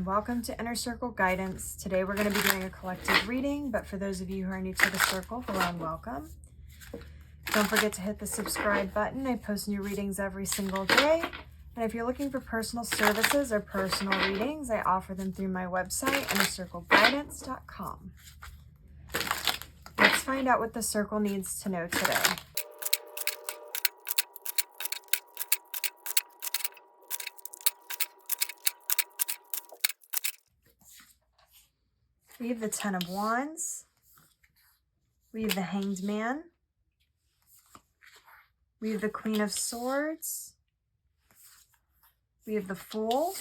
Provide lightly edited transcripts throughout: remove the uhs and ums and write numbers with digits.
welcome to Inner Circle Guidance. Today we're going to be doing a collective reading, but for those of you who are new to the circle, hello and welcome. Don't forget to hit the subscribe button. I post new readings every single day. And if you're looking for personal services or personal readings, I offer them through my website, innercircleguidance.com. Let's find out what the circle needs to know today. We have the Ten of Wands. We have the Hanged Man. We have the Queen of Swords. We have the Fool.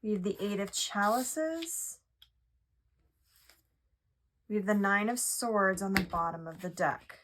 We have the Eight of Chalices. We have the Nine of Swords on the bottom of the deck.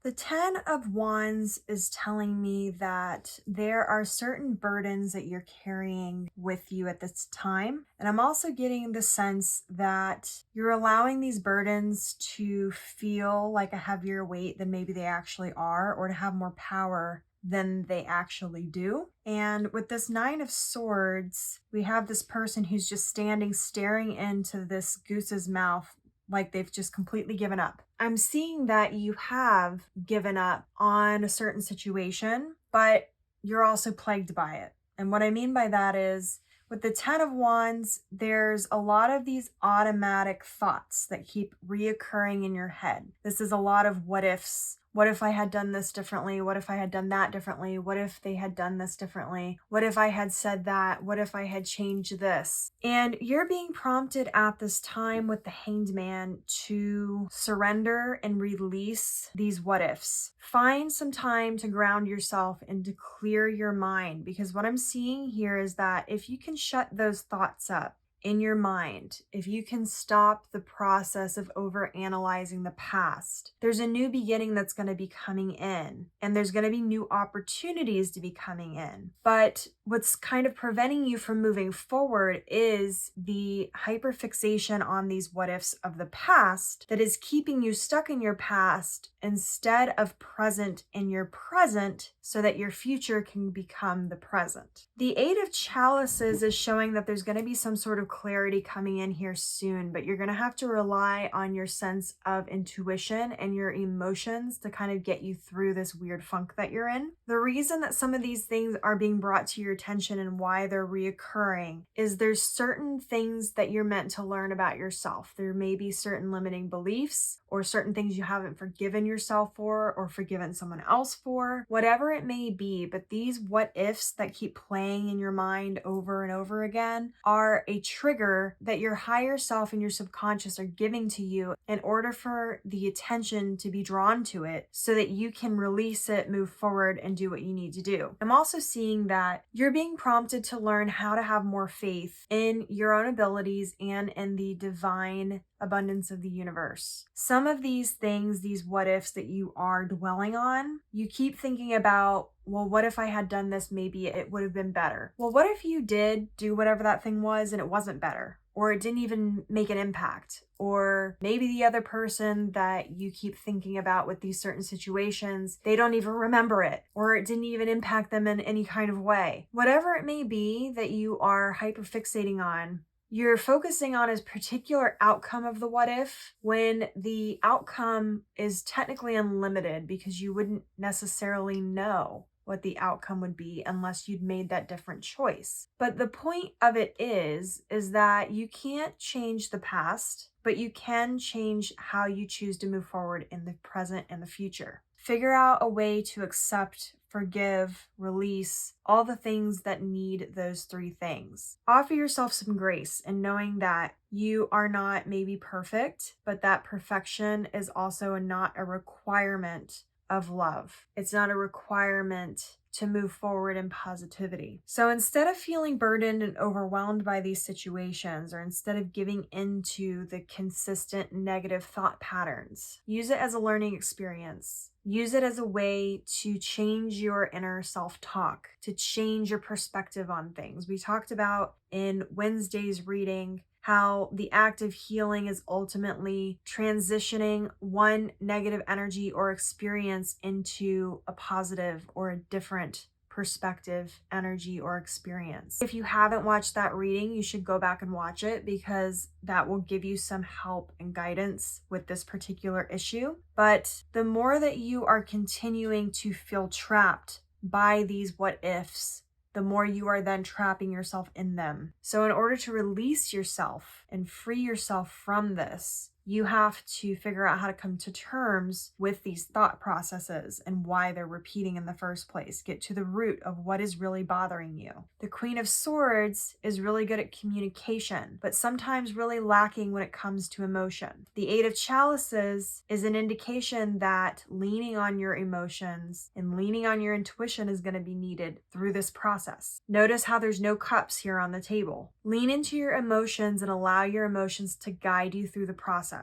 The Ten of Wands is telling me that there are certain burdens that you're carrying with you at this time. And I'm also getting the sense that you're allowing these burdens to feel like a heavier weight than maybe they actually are, or to have more power than they actually do. And with this Nine of Swords, we have this person who's just standing, staring into this goose's mouth like they've just completely given up. I'm seeing that you have given up on a certain situation, but you're also plagued by it. And what I mean by that is, with the Ten of Wands, there's a lot of these automatic thoughts that keep reoccurring in your head. This is a lot of what ifs. What if I had done this differently? What if I had done that differently? What if they had done this differently? What if I had said that? What if I had changed this? And you're being prompted at this time with the Hanged Man to surrender and release these what ifs. Find some time to ground yourself and to clear your mind, because what I'm seeing here is that if you can shut those thoughts up in your mind, if you can stop the process of overanalyzing the past, there's a new beginning that's going to be coming in, and there's going to be new opportunities to be coming in. But what's kind of preventing you from moving forward is the hyperfixation on these what ifs of the past that is keeping you stuck in your past instead of present in your present, so that your future can become the present. The Eight of Chalices is showing that there's going to be some sort of clarity coming in here soon, but you're going to have to rely on your sense of intuition and your emotions to kind of get you through this weird funk that you're in. The reason that some of these things are being brought to your attention and why they're reoccurring is there's certain things that you're meant to learn about yourself. There may be certain limiting beliefs or certain things you haven't forgiven yourself for or forgiven someone else for, whatever it may be. But these what ifs that keep playing in your mind over and over again are a trigger that your higher self and your subconscious are giving to you in order for the attention to be drawn to it so that you can release it, move forward, and do what you need to do. I'm also seeing that you're being prompted to learn how to have more faith in your own abilities and in the divine abundance of the universe. Some of these things, these what ifs that you are dwelling on, you keep thinking about, well, what if I had done this? Maybe it would have been better. Well, what if you did do whatever that thing was and it wasn't better? Or it didn't even make an impact? Or maybe the other person that you keep thinking about with these certain situations, they don't even remember it, or it didn't even impact them in any kind of way. Whatever it may be that you are hyperfixating on, you're focusing on a particular outcome of the what if, when the outcome is technically unlimited, because you wouldn't necessarily know what the outcome would be unless you'd made that different choice. But the point of it is that you can't change the past, but you can change how you choose to move forward in the present and the future. Figure out a way to accept, forgive, release, all the things that need those three things. Offer yourself some grace in knowing that you are not maybe perfect, but that perfection is also not a requirement of love. It's not a requirement to move forward in positivity. So instead of feeling burdened and overwhelmed by these situations, or instead of giving into the consistent negative thought patterns, use it as a learning experience. Use it as a way to change your inner self-talk, to change your perspective on things. We talked about in Wednesday's reading how the act of healing is ultimately transitioning one negative energy or experience into a positive or a different perspective, energy, or experience. If you haven't watched that reading, you should go back and watch it because that will give you some help and guidance with this particular issue. But the more that you are continuing to feel trapped by these what ifs, the more you are then trapping yourself in them. So in order to release yourself and free yourself from this, you have to figure out how to come to terms with these thought processes and why they're repeating in the first place. Get to the root of what is really bothering you. The Queen of Swords is really good at communication, but sometimes really lacking when it comes to emotion. The Eight of Chalices is an indication that leaning on your emotions and leaning on your intuition is going to be needed through this process. Notice how there's no cups here on the table. Lean into your emotions and allow your emotions to guide you through the process.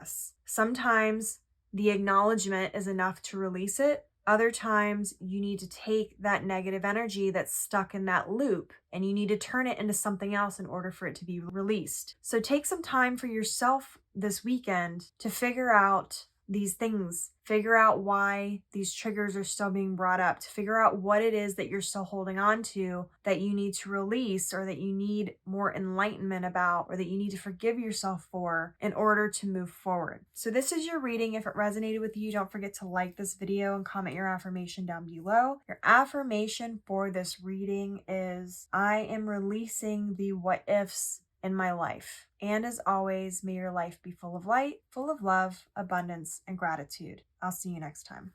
Sometimes the acknowledgement is enough to release it. Other times you need to take that negative energy that's stuck in that loop and you need to turn it into something else in order for it to be released. So take some time for yourself this weekend to figure out these things, figure out why these triggers are still being brought up, to figure out what it is that you're still holding on to that you need to release or that you need more enlightenment about or that you need to forgive yourself for in order to move forward. So this is your reading. If it resonated with you, don't forget to like this video and comment your affirmation down below. Your affirmation for this reading is, I am releasing the what ifs in my life. And as always, may your life be full of light, full of love, abundance, and gratitude. I'll see you next time.